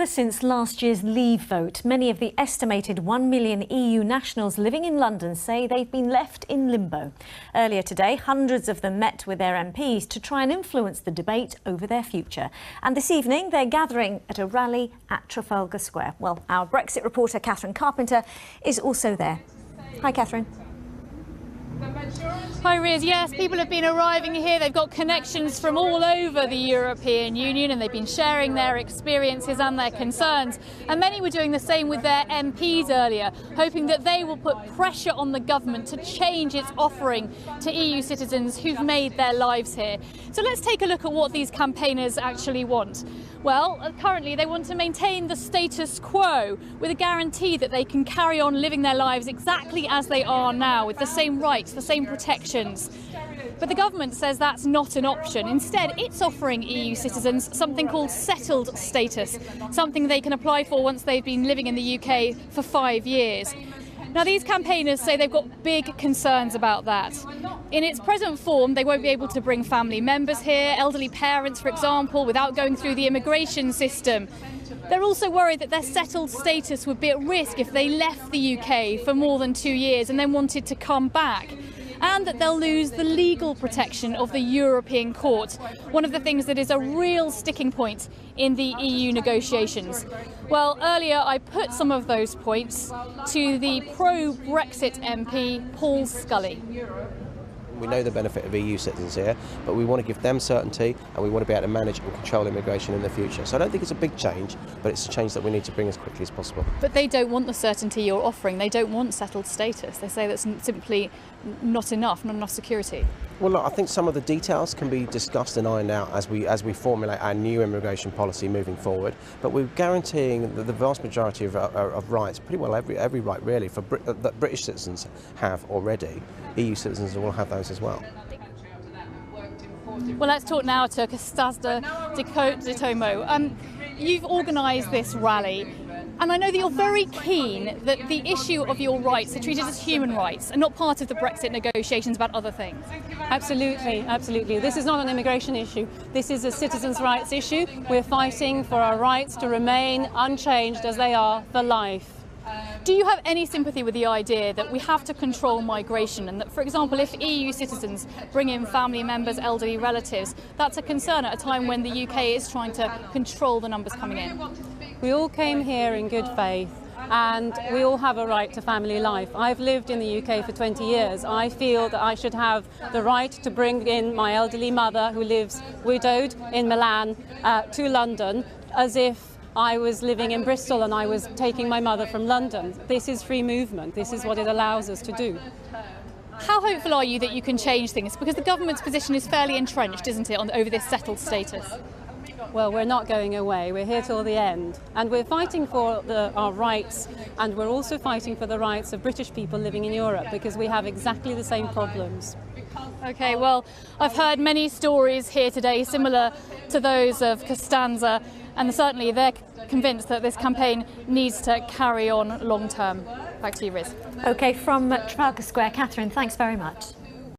Ever since last year's Leave vote, many of the estimated 1 million EU nationals living in London say they've been left in limbo. Earlier today, hundreds of them met with their MPs to try and influence the debate over their future. And this evening, they're gathering at a rally at Trafalgar Square. Well, our Brexit reporter, Catherine Carpenter, is also there. Hi, Catherine. Hi Riz, yes, people have been arriving here. They've got connections from all over the European Union and they've been sharing their experiences and their concerns. And many were doing the same with their MPs earlier, hoping that they will put pressure on the government to change its offering to EU citizens who've made their lives here. So let's take a look at what these campaigners actually want. Well, currently they want to maintain the status quo with a guarantee that they can carry on living their lives exactly as they are now, with the same rights, the same protections. But the government says that's not an option. Instead, it's offering EU citizens something called settled status, something they can apply for once they've been living in the UK for 5 years. Now, these campaigners say they've got big concerns about that. In its present form, they won't be able to bring family members here, elderly parents, for example, without going through the immigration system. They're also worried that their settled status would be at risk if they left the UK for more than 2 years and then wanted to come back, and that they'll lose the legal protection of the European Court, one of the things that is a real sticking point in the EU negotiations. Well, earlier I put some of those points to the pro-Brexit MP, Paul Scully. We know the benefit of EU citizens here, but we want to give them certainty and we want to be able to manage and control immigration in the future. So I don't think it's a big change, but it's a change that we need to bring as quickly as possible. But they don't want the certainty you're offering. They don't want settled status. They say that's simply not enough security. Well, look, I think some of the details can be discussed and ironed out as we formulate our new immigration policy moving forward. But we're guaranteeing the vast majority of rights, pretty well every right really, that British citizens have already. EU citizens will have those as well. Well, let's talk now to Costanza de Tomo. You've organised this rally, and I know that you're very keen that the issue of your rights are treated as human rights and not part of the Brexit negotiations about other things. Absolutely, absolutely. This is not an immigration issue. This is a citizens' rights issue. We're fighting for our rights to remain unchanged as they are for life. Do you have any sympathy with the idea that we have to control migration and that, for example, if EU citizens bring in family members, elderly relatives, that's a concern at a time when the UK is trying to control the numbers coming in? We all came here in good faith and we all have a right to family life. I've lived in the UK for 20 years. I feel that I should have the right to bring in my elderly mother who lives widowed in Milan to London as if I was living in Bristol and I was taking my mother from London. This is free movement. This is what it allows us to do. How hopeful are you that you can change things? Because the government's position is fairly entrenched, isn't it, over this settled status? Well, we're not going away. We're here till the end. And we're fighting for our rights, and we're also fighting for the rights of British people living in Europe, because we have exactly the same problems. OK, well, I've heard many stories here today similar to those of Costanza, and certainly they're convinced that this campaign needs to carry on long term. Back to you, Riz. OK, from Trafalgar Square, Catherine, thanks very much.